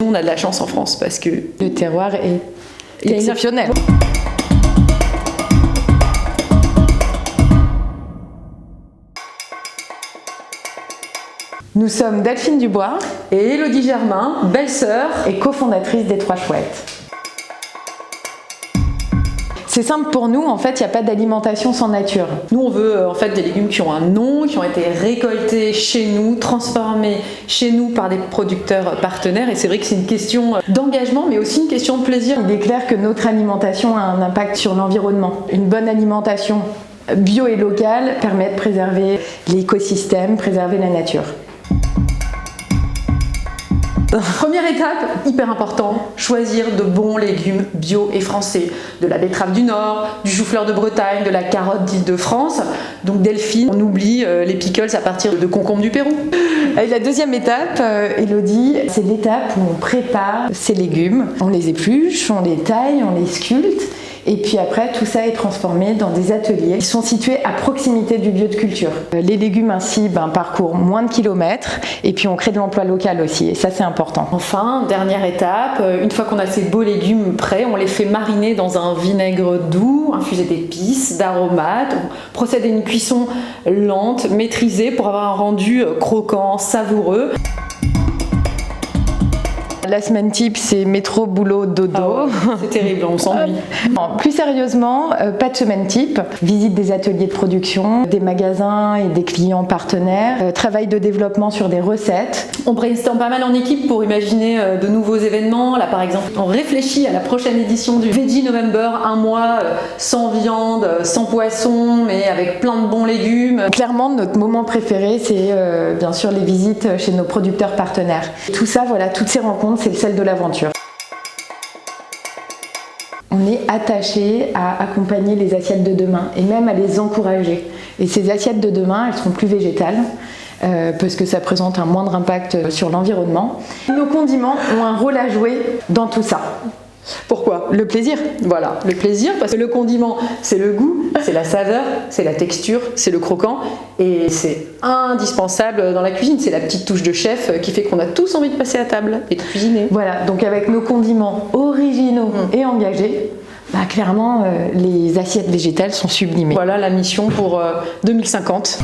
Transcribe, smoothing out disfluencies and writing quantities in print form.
On a de la chance en France parce que le terroir est exceptionnel. Nous sommes Delphine Dubois et Élodie Germain, belle-sœur et cofondatrice des Trois Chouettes. C'est simple pour nous, en fait, il n'y a pas d'alimentation sans nature. Nous, on veut en fait des légumes qui ont un nom, qui ont été récoltés chez nous, transformés chez nous par des producteurs partenaires. Et c'est vrai que c'est une question d'engagement, mais aussi une question de plaisir. Il est clair que notre alimentation a un impact sur l'environnement. Une bonne alimentation bio et locale permet de préserver l'écosystème, préserver la nature. Première étape, hyper important, choisir de bons légumes bio et français. De la betterave du Nord, du chou-fleur de Bretagne, de la carotte d'Île-de-France. Donc Delphine, on oublie les pickles à partir de concombres du Pérou. Et la deuxième étape, Élodie, c'est l'étape où on prépare ces légumes. On les épluche, on les taille, on les sculpte. Et puis après, tout ça est transformé dans des ateliers qui sont situés à proximité du lieu de culture. Les légumes ainsi parcourent moins de kilomètres et puis on crée de l'emploi local aussi. Et ça, c'est important. Enfin, dernière étape, une fois qu'on a ces beaux légumes prêts, on les fait mariner dans un vinaigre doux, infusé d'épices, d'aromates. On procède à une cuisson lente, maîtrisée pour avoir un rendu croquant, savoureux. La semaine type, c'est métro, boulot, dodo. Ah ouais, c'est terrible, on s'ennuie. Plus sérieusement, pas de semaine type. Visite des ateliers de production, des magasins et des clients partenaires. Travail de développement sur des recettes. On brainstorm pas mal en équipe pour imaginer de nouveaux événements. Là, par exemple, on réfléchit à la prochaine édition du Veggie November, un mois sans viande, sans poisson, mais avec plein de bons légumes. Clairement, notre moment préféré, c'est bien sûr les visites chez nos producteurs partenaires. Tout ça, voilà, toutes ces rencontres, c'est le sel de l'aventure. On est attaché à accompagner les assiettes de demain et même à les encourager. Et ces assiettes de demain, elles seront plus végétales parce que ça présente un moindre impact sur l'environnement. Nos condiments ont un rôle à jouer dans tout ça. Pourquoi ? Le plaisir. Voilà, le plaisir, parce que le condiment, c'est le goût, c'est la saveur, c'est la texture, c'est le croquant, et c'est indispensable dans la cuisine. C'est la petite touche de chef qui fait qu'on a tous envie de passer à table et de cuisiner. Voilà, donc avec nos condiments originaux et engagés, clairement, les assiettes végétales sont sublimées. Voilà la mission pour 2050.